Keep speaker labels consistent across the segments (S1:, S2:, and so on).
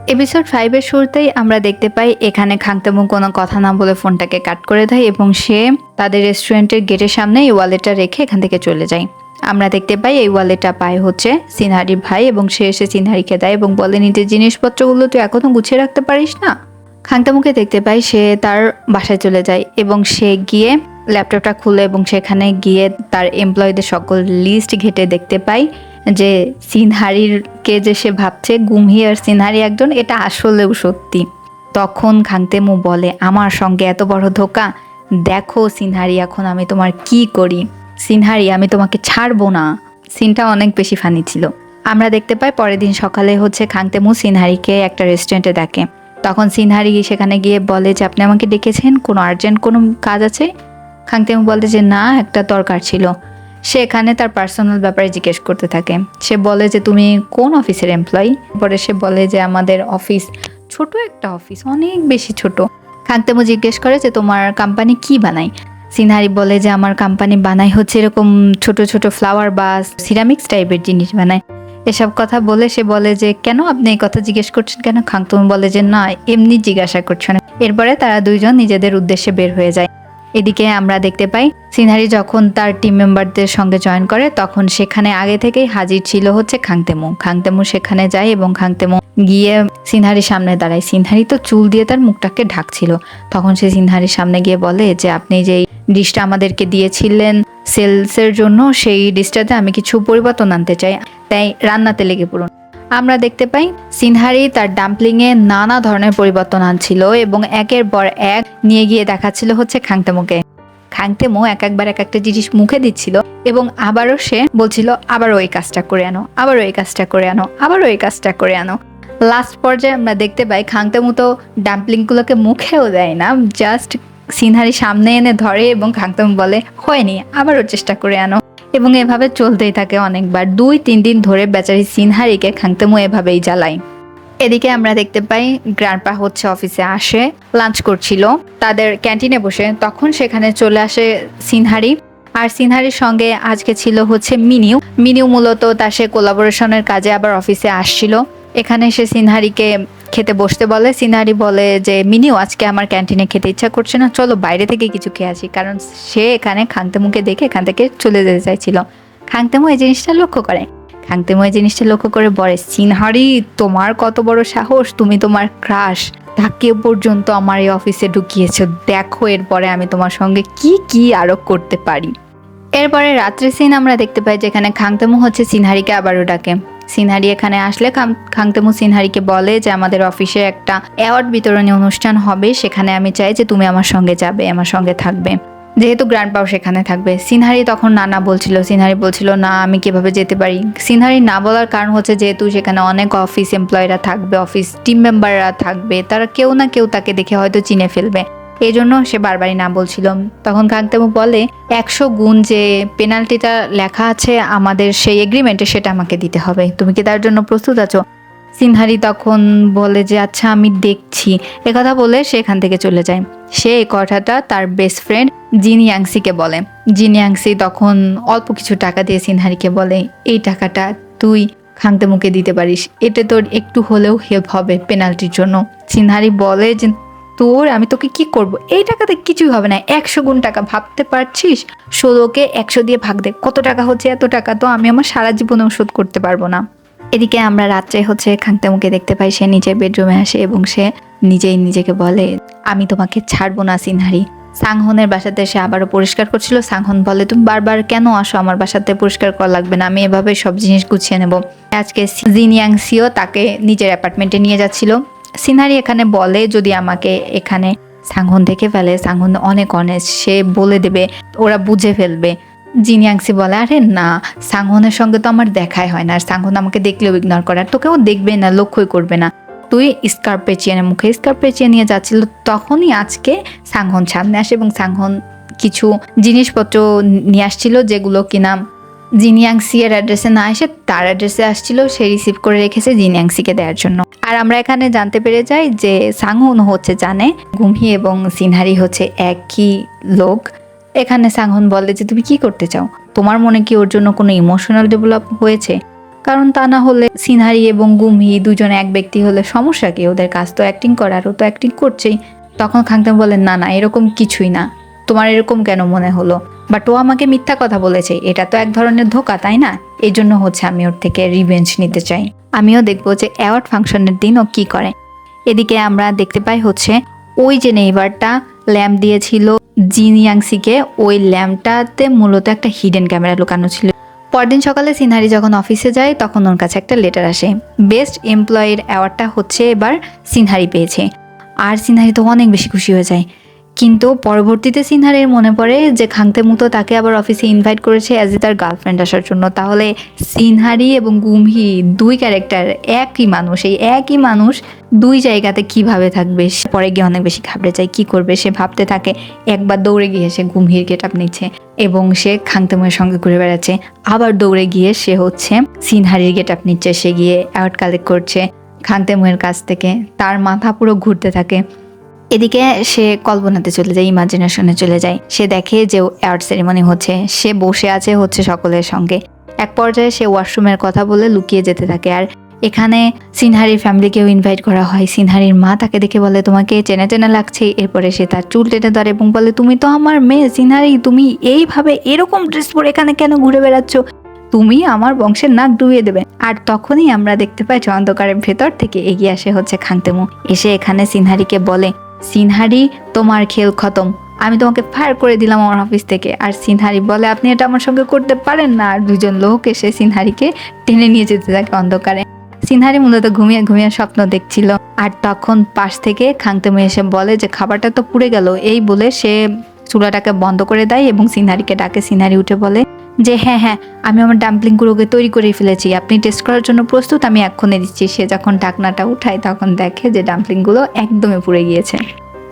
S1: Episode 5 এর শুরুতেই আমরা দেখতে পাই এখানে খাংতেমু কোনো কথা না বলে ফোনটাকে কাট করে দেয় এবং সে তাদের রেস্টুরেন্টের গেটের সামনে এই ওয়ালেটটা রেখে এখান থেকে চলে যায়। আমরা দেখতে পাই এই ওয়ালেটটা পায় হচ্ছে সিনহারির ভাই এবং সে এসে সিনহারিকে দেয় এবং বলে নিজের জিনিসপত্রগুলো তুই এখনো গুছিয়ে রাখতে পারিস না। খাংতেমুকে দেখতে পাই সে তার বাসায় চলে যায় এবং সে গিয়ে ল্যাপটপটা খুলে এবং সেখানে গিয়ে তার এমপ্লয়ীদের সকল লিস্ট ঘেটে দেখতে পাই যে সিনহারিকে যে সে ভাবছে গুমহি আর সিনহারি একজন, এটা আসলেও সত্যি। তখন খাংতেমু বলে আমার সঙ্গে এত বড় ধোঁকা, দেখো সিনহারি এখন আমি তোমার কি করি, সিনহারি আমি তোমাকে ছাড়বো না। সিনটা অনেক বেশি ফানি ছিল। আমরা দেখতে পাই পরের দিন সকালে হচ্ছে খাংতেমু সিনহারিকে একটা রেস্টুরেন্টে ডাকে। তখন সিনহারি সেখানে গিয়ে বলে যে আপনি আমাকে ডেকেছেন, কোনো আর্জেন্ট কোনো কাজ আছে? খাংতেমু বলে যে না, একটা দরকার ছিল। সে এখানে তার পার্সোনাল ব্যাপারে জিজ্ঞেস করতে থাকে। সে বলে যে তুমি কোন অফিসের এমপ্লয়ি? পরে সে বলে যে আমাদের অফিস ছোট একটা অফিস, অনেক বেশি ছোট। খাংতেমু জিজ্ঞেস করে যে তোমার কোম্পানি কি বানায়? সিনহারি বলে যে আমার কোম্পানি বানায় হচ্ছে এরকম ছোট ছোট ফ্লাওয়ার বা সিরামিক্স টাইপের জিনিস বানায়। এসব কথা বলে সে বলে যে কেন আপনি এই কথা জিজ্ঞেস করছেন কেন? খাংতেমু বলে যে না, এমনি জিজ্ঞাসা করছেন। এরপরে তারা দুইজন নিজেদের উদ্দেশ্যে বের হয়ে যায়। এদিকে আমরা দেখতে পাই সিনহারি যখন তার টিম মেম্বারদের সঙ্গে জয়েন করে তখন সেখানে আগে থেকেই হাজির ছিল হচ্ছে খাংতেমু। খাংতেমু সেখানে যায় এবং খাংতেমু গিয়ে সিনহারির সামনে দাঁড়ায়। সিনহারি তো চুল দিয়ে তার মুখটাকে ঢাকছিল। তখন সে সিনহারির সামনে গিয়ে বলে যে আপনি যে ডিশটা আমাদেরকে দিয়েছিলেন সেলসের জন্য, সেই ডিশটাতে আমি কিছু পরিবর্তন আনতে চাই, তাই রান্নাতে লেগে পড়ুন। আমরা দেখতে পাই সিনহারি তার ডাম্পলিংয়ে নানা ধরনের পরিবর্তন আনছিল এবং একের পর এক নিয়ে গিয়ে দেখাচ্ছিল হচ্ছে খাংতেমুকে। খাংতেমু একবার এক একটা জিনিস মুখে দিচ্ছিল এবং আবারও সে বলছিল আবারও এই কাজটা করে আনো, আবারও এই কাজটা করে আনো, আবারও এই কাজটা করে আনো। লাস্ট পর্যায়ে আমরা দেখতে পাই খাংতেমু তো ডাম্পলিংগুলোকে মুখেও দেয় না, জাস্ট সিনহারি সামনে এনে ধরে এবং খাংতেমু বলে হয়নি, আবারও চেষ্টা করে আনো। এবং এভাবে চলতেই থাকে অনেকবার। 2-3 দিন ধরে বেচারি সিনহারিকে খাংতেমু এভাবেই জ্বালায়। এদিকে আমরা দেখতে পাই গ্র্যান্ডপা হচ্ছে অফিসে আসে, লাঞ্চ করছিল তাদের ক্যান্টিনে বসে। তখন সেখানে চলে আসে সিনহারি, আর সিনহারির সঙ্গে আজকে ছিল হচ্ছে মিনিউ। মিনিউ মূলত তার সে কোলাবোরেশনের কাজে আবার অফিসে আসছিল। এখানে সে সিনহারিকে খেতে বসতে বলে। সিনহারি বলে যে মিনিউ আজকে আমার ক্যান্টিনে খেতে ইচ্ছা করছে না, চলো বাইরে থেকে কিছু খেয়ে আসি, কারণ সে এখানে খাংতেমুকে দেখে এখান থেকে চলে যেতে চাইছিল। খাংতেমু এই জিনিসটা লক্ষ্য করে। খাংতেমু এই জিনিসটা লক্ষ্য করে বলে সিনহারি তোমার কত বড় সাহস, তুমি তোমার ক্রাশ তাকে পর্যন্ত আমার এই অফিসে ঢুকিয়েছো, দেখো এরপরে আমি তোমার সঙ্গে কি কি আরোপ করতে পারি। এরপরে রাত্রে সিন আমরা দেখতে পাই যেখানে খাংতেমু হচ্ছে সিনহারিকে আবারও ডাকে। সিনহারি এখানে আসলে খাংতেমু সিনহারিকে বলে যে আমাদের অফিসে একটা অ্যাওয়ার্ড বিতরণী অনুষ্ঠান হবে, সেখানে আমি চাই যে তুমি আমার সঙ্গে যাবে, আমার সঙ্গে থাকবে, যেহেতু গ্র্যান্ডপাও সেখানে থাকবে। সিনহারি তখন না বলছিল। সিনহারি বলছিল না আমি কিভাবে যেতে পারি। সিনহারি না বলার কারণ হচ্ছে যেহেতু সেখানে অনেক অফিস এমপ্লয়িরা থাকবে, অফিস টিম মেম্বাররা থাকবে, তারা কেউ না কেউ তাকে দেখে হয়তো চিনে ফেলবে, এই জন্য সে বারবারই না বলছিল। তখন খাংতেমু বলে 100 গুণ যে পেনাল্টিটা লেখা আছে আমাদের সেই এগ্রিমেন্টে সেটা আমাকে দিতে হবে, তুমি কি তার জন্য প্রস্তুত আছো? সিনহারি তখন বলে যে আচ্ছা আমি দেখছি। একথা বলে সে এখান থেকে চলে যায়। সে এই কথাটা তার বেস্ট ফ্রেন্ড জিন ইয়াংসিকে বলে। জিন ইয়াংসি তখন অল্প কিছু টাকা দিয়ে সিনহারিকে বলে এই টাকাটা তুই খাংতেমুকে দিতে পারিস, এতে তোর একটু হলেও হেল্প হবে পেনাল্টির জন্য। সিনহারি বলে যে আমি তোকে কি করব, এই টাকাতে কিছুই হবে না, 100 গুণ টাকা, ভাবতে পারছিস 16কে 100 দিয়ে ভাগ দে, কত টাকা হচ্ছে, এত টাকা তো আমি আমার সারা জীবনেও শোধ করতে পারবো না। এদিকে আমরা রাত্রে হচ্ছে খাংতেমুকে দেখতে পাই সে নিজের বেডরুমে আসে এবং সে নিজেই নিজেকে বলে আমি তোমাকে ছাড়বো না সিনহারি। সাংহনের বাসাতে সে আবারও পরিষ্কার করছিল। সাংহন বলে তুমি বারবার কেন আসো আমার বাসাতে, পরিষ্কার করা লাগবে না, আমি এভাবে সব জিনিস গুছিয়ে নেব। আজকে জিন ইয়াংসিও তাকে নিজের অ্যাপার্টমেন্টে নিয়ে যাচ্ছিল। সিনহারি এখানে বলে যদি আমাকে এখানে সাংহন দেখে ফেলে, সাংহন অনেক অনেস্ট, সে বলে দেবে, ওরা বুঝে ফেলবে। জিন ইয়াংসি বলে আরে না, সাংহনের সঙ্গে তো আমার দেখাই হয় না, আর সাংহন আমাকে দেখলেও ইগনোর করে, আর তোকেও দেখবে না, লক্ষ্যই করবে না। তুই স্কার্ফ পেঁচিয়ে মুখে স্কার্ফ পেঁচিয়ে নিয়ে যাচ্ছিল, তখনই আজকে সাংহন সামনে আসে এবং সাংহন কিছু জিনিসপত্র নিয়ে আসছিল যেগুলো কিনা জিন ইয়াংসি এর অ্যাড্রেসে না এসে তার অ্যাড্রেসে আসছিল, সে রিসিভ করে রেখেছে জিন ইয়াংসিকে দেওয়ার জন্য। আর আমরা এখানে জানতে পেরে যাই যে সাংহন হচ্ছে জানে গুমহি এবং সিনহারি হচ্ছে একই লোক। এখানে সাংহন বলে যে তুমি কি করতে চাও, তোমার মনে কি ওর জন্য কোনো ইমোশনাল ডেভেলপ হয়েছে? কারণ তা না হলে সিনহারি এবং গুমহি দুজনে এক ব্যক্তি হলে সমস্যা কি, ওদের কাজ তো অ্যাক্টিং করা, আর ও তো অ্যাক্টিং করছেই। তখন খাংতেমু বলেন না না, এরকম কিছুই না, তোমার এরকম কেন মনে হলো, বাট ও আমাকে মিথ্যা কথা বলেছে, এটা তো এক ধরনের ধোঁকা তাই না, এই জন্য হচ্ছে আমি ওর থেকে রিভেঞ্জ নিতে চাই, আমিও দেখবো যে অ্যাওয়ার্ড ফাংশনের দিন ও কি করে। এদিকে আমরা দেখতে পাই হচ্ছে ওই যে নেইবারটা ল্যাম্প দিয়েছিল জিন ইয়াংসিকে, ওই ল্যাম্পটাতে মূলত একটা হিডেন ক্যামেরা লুকানো ছিল। পরদিন সকালে সিনহারি যখন অফিসে যায় তখন ওর কাছে একটা লেটার আসে, বেস্ট এমপ্লয়ির অ্যাওয়ার্ডটা হচ্ছে এবার সিনহারি পেয়েছে। আর সিনহারি তো অনেক বেশি খুশি হয়ে যায়, কিন্তু পরবর্তীতে সিনহারির মনে পড়ে যে খাংতেমু তো তাকে আবার অফিসে ইনভাইট করেছে অ্যাজ এ তার গার্লফ্রেন্ড আসার জন্য, তাহলে সিনহারি এবং গুমহি দুই ক্যারেক্টার একই মানুষ, এই একই মানুষ দুই জায়গাতে কিভাবে থাকবে। পরে গিয়ে অনেক বেশি ঘাবড়ে যায়, কি করবে সে ভাবতে থাকে। একবার দৌড়ে গিয়ে সে গুমহির গেট আপ নিচ্ছে এবং সে খাংতেমুয়ের সঙ্গে ঘুরে বেড়াচ্ছে, আবার দৌড়ে গিয়ে সে হচ্ছে সিনহারির গেট আপ নিচ্ছে, সে গিয়ে অ্যাওয়ার্ড কালেক্ট করছে খাংতেমুয়ের কাছ থেকে, তার মাথা পুরো ঘুরতে থাকে। এদিকে সে কল্পনাতে চলে যায়, ইমাজিনেশনে চলে যায়, সে দেখে যে অ্যাওয়ার্ড সেরিমনি হচ্ছে, সে বসে আছে হচ্ছে সকলের সঙ্গে। এক পর্যায়ে সে ওয়াশরুমের কথা বলে লুকিয়ে যেতে থাকে, আর এখানে সিনহারির ফ্যামিলিকেও ইনভাইট করা হয়। সিনহারির মা তাকে দেখে বলে তোমাকে চেনা চেনা লাগছে, এরপরে সে তার চুল টেনে ধরে এবং বলে তুমি তো আমার মেয়ে সিনহারি, তুমি এইভাবে এরকম ড্রেস পরে এখানে কেন ঘুরে বেড়াচ্ছ, তুমি আমার বংশের নাক ডুবিয়ে দেবে। আর তখনই আমরা দেখতে পাই যে অন্ধকারের ভেতর থেকে এগিয়ে আসে হচ্ছে খাংতেমু, এসে এখানে সিনহারিকে বলে সিনহারি তোমার খেল খতম, আমি তোমাকে ফায়ার করে দিলাম আমার অফিস থেকে। আর সিনহারি বলে আপনি এটা আমার সঙ্গে করতে পারেন না, আর দুজন লোক এসে সিনহারিকে টেনে নিয়ে যেতে থাকে অন্ধকারে। সিনহারি মূলত ঘুমিয়ে ঘুমিয়ে স্বপ্ন দেখছিল, আর তখন পাশ থেকে খাংতেমু এসে বলে যে খাবারটা তো পুড়ে গেল, এই বলে সে চুলাটাকে বন্ধ করে দেয় এবং সিনহারিকে ডাকে। সিনহারি উঠে বলে যে হ্যাঁ হ্যাঁ আমি আমার ডাম্পলিংগুলোকে তৈরি করে ফেলেছি, আপনি টেস্ট করার জন্য প্রস্তুত, আমি এক্ষুনি দিচ্ছি। সে যখন ঢাকনাটা উঠায় তখন দেখে যে ডাম্পলিংগুলো একদমই পুড়ে গিয়েছে।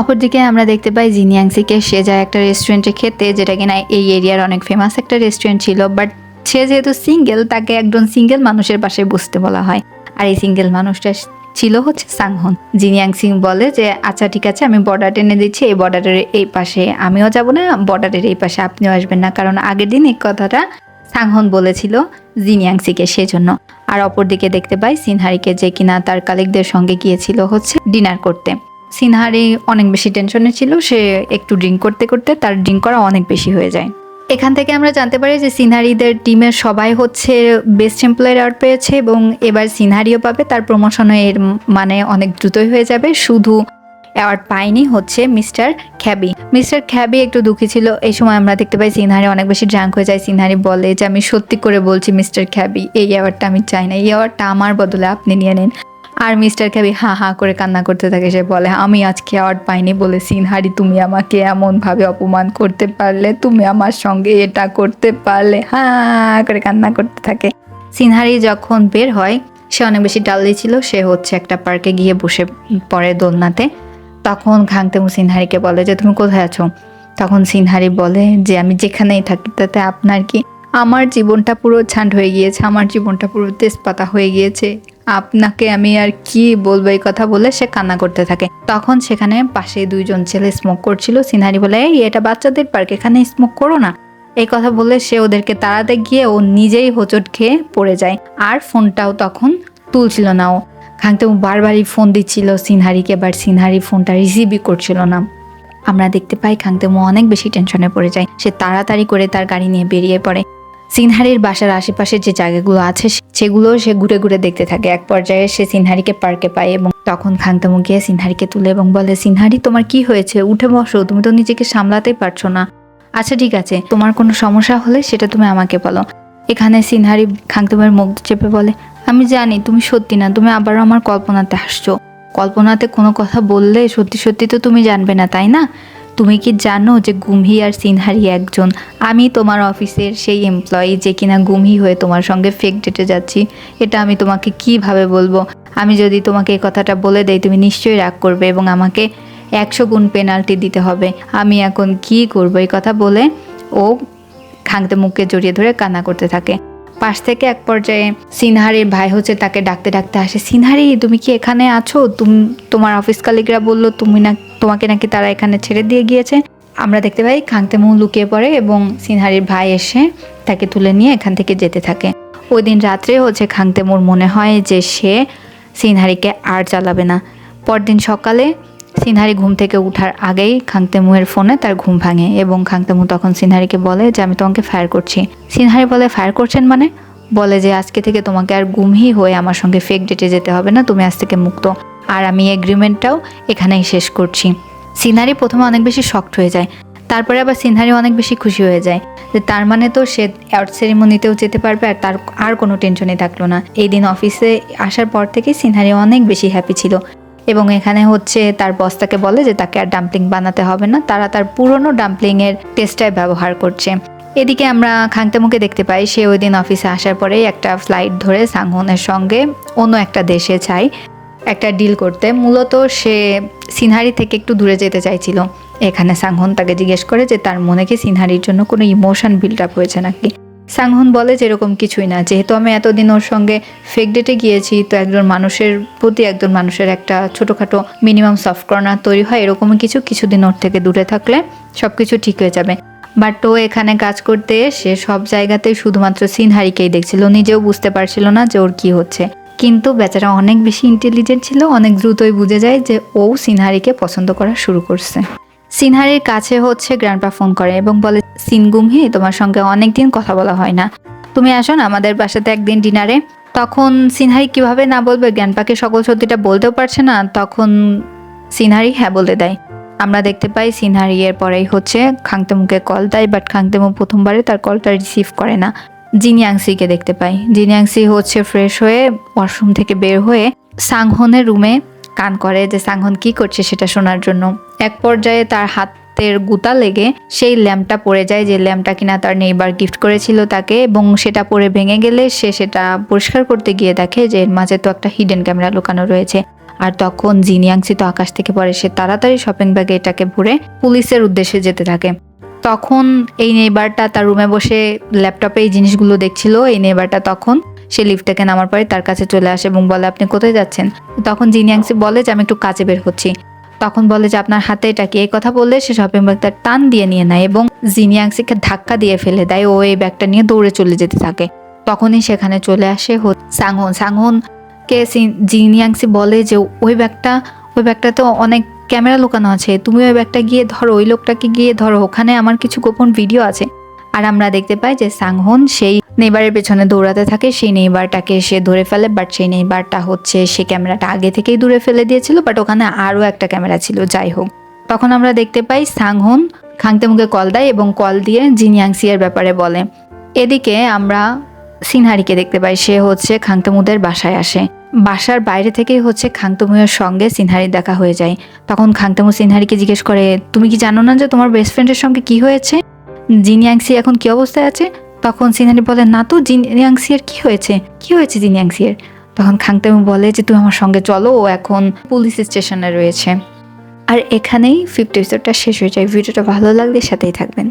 S1: অপরদিকে আমরা দেখতে পাই জিন ইয়াংসিকে, সে যায় একটা রেস্টুরেন্টে খেতে, যেটা কিনা এই এরিয়ার অনেক ফেমাস একটা রেস্টুরেন্ট ছিল, বাট সে যেহেতু সিঙ্গেল তাকে একজন সিঙ্গেল মানুষের পাশে বসতে বলা হয়, আর এই সিঙ্গেল মানুষটা ছিল হচ্ছে সাংহন। জিন ইয়াংসি বলে যে আচ্ছা ঠিক আছে আমি বর্ডার টেনে দিচ্ছি, এই বর্ডারের এই পাশে আমিও যাব না, বর্ডারের এই পাশে আপনিও আসবেন না, কারণ আগের দিন এই কথাটা সাংহন বলেছিল জিন ইয়াংসিকে, সেজন্য। আর অপরদিকে দেখতে পাই সিনহারিকে, যে কিনা তার কালিগদের সঙ্গে গিয়েছিল হচ্ছে ডিনার করতে। সিনহারি অনেক বেশি টেনশনে ছিল, সে একটু ড্রিঙ্ক করতে করতে তার ড্রিঙ্ক করা অনেক বেশি হয়ে যায়। এখান থেকে আমরা জানতে পারি যে সিনহারিদের টিমের সবাই হচ্ছে বেস্ট এমপ্লয়ার অ্যাওয়ার্ড পেয়েছে এবং এবার সিনহারিও পাবে, তার প্রমোশনও এর মানে অনেক দ্রুতই হয়ে যাবে। শুধু অ্যাওয়ার্ড পায়নি হচ্ছে মিস্টার খ্যাবি। মিস্টার খ্যাবি একটু দুঃখী ছিল। এই সময় আমরা দেখতে পাই সিনহারি অনেক বেশি ড্রাঙ্ক হয়ে যায়। সিনহারি বলে যে আমি সত্যি করে বলছি মিস্টার খ্যাবি, এই অ্যাওয়ার্ডটা আমি চাই না, এই অ্যাওয়ার্ডটা আমার বদলে আপনি নিয়ে নেন। আর মিস্টার খ্যাবি হা হা করে কান্না করতে থাকে, সে বলে আমি আজকে অ্যাওয়ার্ড পাইনি বলে সিনহারি তুমি আমাকে এমনভাবে অপমান করতে পারলে, তুমি আমার সঙ্গে এটা করতে পারলে, হা করে কান্না করতে থাকে। সিনহারি যখন বের হয় সে অনেক বেশি ডাল্লি ছিল, সে হচ্ছে একটা পার্কে গিয়ে বসে পড়ে দোলনাতে। তখন খাংতেমু সিনহারিকে বলে যে তুমি কোথায় আছো? তখন সিনহারি বলে যে আমি যেখানেই থাকি তাতে আপনার কি, আমার জীবনটা পুরো ছান্ড হয়ে গিয়েছে, আমার জীবনটা পুরো তেজপাতা হয়ে গিয়েছে, আপনাকে আমি আর কি বলবো, এই কথা বলে সে কান্না করতে থাকে। তখন সেখানে পাশে দুইজন ছেলে স্মোক করছিল। সিনহারি বলে এই এটা বাচ্চাদের পার্ক, এখানে স্মোক করো না, এই কথা বলে সে ওদেরকে তাড়াতে গিয়ে ও নিজেই হোঁচট খেয়ে পড়ে যায়। আর ফোনটাও তখন তুলছিল না ও। খাংতেমু বারবারই ফোন দিচ্ছিল সিনহারিকে, বাট সিনহারি ফোনটা রিসিভই করছিল না। আমরা দেখতে পাই খাংতেমু অনেক বেশি টেনশনে পড়ে যায়, সে তাড়াতাড়ি করে তার গাড়ি নিয়ে বেরিয়ে পড়ে। সিনহারির বাসার আশেপাশে যে জায়গাগুলো আছে সেগুলো সে ঘুরে ঘুরে দেখতে থাকে। এক পর্যায়ে সে সিনহারিকে পার্কে পায় এবং তখন খাংতেমু গিয়ে সিনহারিকে তুলে এবং বলে সিনহারি তোমার কি হয়েছে, উঠে বসো, তুমি তো নিজেকে সামলাতেই পারছো না। আচ্ছা ঠিক আছে, তোমার কোনো সমস্যা হলে সেটা তুমি আমাকে বলো। এখানে সিনহারি খাংতেমুর মুখ চেপে বলে আমি জানি তুমি সত্যি না, তুমি আবারও আমার কল্পনাতে আসছো, কল্পনাতে কোনো কথা বললে সত্যি সত্যি তো তুমি জানবে না তাই না? তুমি কি জানো যে গুমহি আর সিনহারি একজন? আমি তোমার অফিসের সেই এমপ্লয়ি যে কিনা গুমহি হয়ে তোমার সঙ্গে ফেক ডেটে যাচ্ছি। এটা আমি তোমাকে কিভাবে বলবো? আমি যদি তোমাকে এই কথাটা বলে দেই তুমি নিশ্চয়ই রাগ করবে এবং আমাকে 100 গুণ পেনাল্টি দিতে হবে। আমি এখন কি করবো? এই কথা বলে ও খাংতেমুকে জড়িয়ে ধরে কান্না করতে থাকে। পাশ থেকে এক পর্যায়ে সিনহারির ভাই হচ্ছে তাকে ডাকতে ডাকতে আসে, সিনহারি তুমি কি এখানে আছো? তোমার অফিস কালিগরা বললো তোমাকে নাকি তারা এখানে ছেড়ে দিয়ে গিয়েছে। আমরা দেখতে পাই খাংতেমু লুকিয়ে পড়ে এবং সিনহারির ভাই এসে তাকে তুলে নিয়ে এখান থেকে যেতে থাকে। ওই দিন রাত্রে হচ্ছে খাংতেমুর মনে হয় যে সে সিনহারিকে আর জ্বালাবে না। পরদিন সকালে সিনহারি ঘুম থেকে ওঠার আগেই খাংতেমুয়ের ফোনে তার ঘুম ভাঙে এবং খাংতেমু তখন সিনহারিকে বলে যে আমি তোমাকে ফায়ার করছি। সিনহারি বলে ফায়ার করছেন মানে? বলে যে আজকে থেকে তোমাকে আর গুমহি হয়ে আমার সঙ্গে ফেক ডেটে যেতে হবে না, তুমি আজ থেকে মুক্ত, আর আমি এগ্রিমেন্টটাও এখানেই শেষ করছি। সিনহারি প্রথমে অনেক বেশি শকড হয়ে যায়, তারপরে আবার সিনহারি অনেক বেশি খুশি হয়ে যায় যে তার মানে তো সে অ্যাওয়ার্ড সেরিমনিতেও যেতে পারবে আর তার আর কোনো টেনশনই থাকলো না। এই দিন অফিসে আসার পর থেকে সিনহারি অনেক বেশি হ্যাপি ছিল এবং এখানে হচ্ছে তার বস তাকে বলে যে তাকে আর ডাম্পলিং বানাতে হবে না, তারা তার পুরনো ডাম্পলিংয়ের টেস্টটাই ব্যবহার করছে। এদিকে আমরা খাংতেমুকে দেখতে পাই, সে ওই দিন অফিসে আসার পরেই একটা ফ্লাইট ধরে সাংহনের সঙ্গে অন্য একটা দেশে চাই একটা ডিল করতে। মূলত সে সিনহারি থেকে একটু দূরে যেতে চাইছিল। এখানে সাংহন তাকে জিজ্ঞেস করে যে তার মনে কি সিনহারির জন্য কোনো ইমোশন বিল্ড আপ হয়েছে নাকি। সাংহন বলে যে এরকম কিছুই না, যেহেতু আমি এতদিন ওর সঙ্গে ফেক ডেটে গিয়েছি, তো একজন মানুষের প্রতি একজন মানুষের একটা ছোটোখাটো মিনিমাম সফট কর্নার তৈরি হয়, এরকমই কিছুদিন ওর থেকে দূরে থাকলে সব কিছু ঠিক হয়ে যাবে। বাট ও এখানে কাজ করতে এসে সব জায়গাতেই শুধুমাত্র সিনহারিকেই দেখছিল, নিজেও বুঝতে পারছিল না যে ওর কি হচ্ছে। কিন্তু বেচারা অনেক বেশি ইন্টেলিজেন্ট ছিল, অনেক দ্রুতই বুঝে যায় যে ও সিনহারিকে পছন্দ করা শুরু করছে। সিনহারির কাছে হচ্ছে গ্র্যান্ডপা ফোন করে এবং বলে সিনগুমহি, তোমার সঙ্গে অনেকদিন কথা বলা হয় না, তুমি আসো না আমাদের বাসাতে একদিন ডিনারে। তখন সিনহারি কিভাবে না বলবে, গ্র্যান্ডপাকে সকল সত্যিটা বলতেও পারছে না, তখন সিনহারি হ্যাঁ বলে দেয়। আমরা দেখতে পাই সিনহারি এর পরেই হচ্ছে খাংতেমুকে কল দেয়, বাট খাংতেমু প্রথমবারে তার কলটা রিসিভ করে না। জিনিয়াংসিকে দেখতে পাই, জিনিয়াংসি হচ্ছে ফ্রেশ হয়ে ওয়াশরুম থেকে বের হয়ে সাংহনের রুমে কান করে যে সাংহন কি করছে সেটা শোনার জন্য। এক পর্যায়ে তার হাতের গুতা লেগে সেই ল্যাম্পটা পড়ে যায়, যে ল্যাম্পটা কিনা তার নেইবার গিফট করেছিল তাকে, এবং সেটা পড়ে ভেঙে গেলে সে সেটা পরিষ্কার করতে গিয়ে দেখে যে এর মাঝে তো একটা হিডেন ক্যামেরা লুকানো রয়েছে। আর তখন জিনিয়াংসি তো আকাশ থেকে পড়ে, সে তাড়াতাড়ি শপিং ব্যাগে এটাকে ভরে পুলিশের উদ্দেশ্যে যেতে থাকে। তখন এই নেইবারটা তার রুমে বসে ল্যাপটপে এই জিনিসগুলো দেখছিল। এই নেইবারটা তখন সে লিফট থেকে নামার পরে তার কাছে চলে আসে এবং বলে আপনি কোথায় যাচ্ছেন। তখন জিনিয়াংসি বলে যে আমি একটু কাজে বের হচ্ছি। তখন বলে যে আপনার হাতে এটা কি। এই কথা বললে সে শপিং ব্যাগটা টান দিয়ে নিয়ে নেয় এবং জিনিয়াংসিকে ধাক্কা দিয়ে ফেলে দেয়। ও এই ব্যাগটা নিয়ে দৌড়ে চলে যেতে থাকে। তখনই সেখানে চলে আসে সাংহনকে জিনিয়াংসি বলে যে ওই ব্যাগটাতে অনেক ক্যামেরা লুকানো আছে, তুমি ওই ব্যাগটা গিয়ে ধরো, ওই লোকটাকে গিয়ে ধরো, ওখানে আমার কিছু গোপন ভিডিও আছে। আর আমরা দেখতে পাই যে সাংহন সেই নেইবারের পেছনে দৌড়াতে থাকে, সেই নেইবারটাকে সে ধরে ফেলে। বাট সেই নেইবারটা হচ্ছে সে ক্যামেরাটা আগে থেকেই দূরে ফেলে দিয়েছিল, বাট ওখানে আরও একটা ক্যামেরা ছিল। যাই হোক, তখন আমরা দেখতে পাই সাংহন খাংতেমুকে কল দেয় এবং কল দিয়ে জিনিয়াংসি এর ব্যাপারে বলে। এদিকে আমরা সিনহারিকে দেখতে পাই, সে হচ্ছে খাংতেমুদের বাসায় আসে। বাসার বাইরে থেকেই হচ্ছে খাংতেমুয়ের সঙ্গে সিনহারি দেখা হয়ে যায়। তখন খাংতেমু সিনহারিকে জিজ্ঞেস করে তুমি কি জানো না যে তোমার বেস্ট ফ্রেন্ডের সঙ্গে কি হয়েছে, জিনিয়াংসি এখন কি অবস্থায় আছে। তখন সিনহারি বলে না তো, জিনিয়াংসি এর কি হয়েছে জিনিয়াংসি এর। তখন খাংতেমু বলে যে তুমি আমার সঙ্গে চলো, ও এখন পুলিশ স্টেশনে রয়েছে। আর এখানেই 5th এপিসোডটা শেষ হয়ে যায়। ভিডিওটা ভালো লাগলে সাথেই থাকবেন।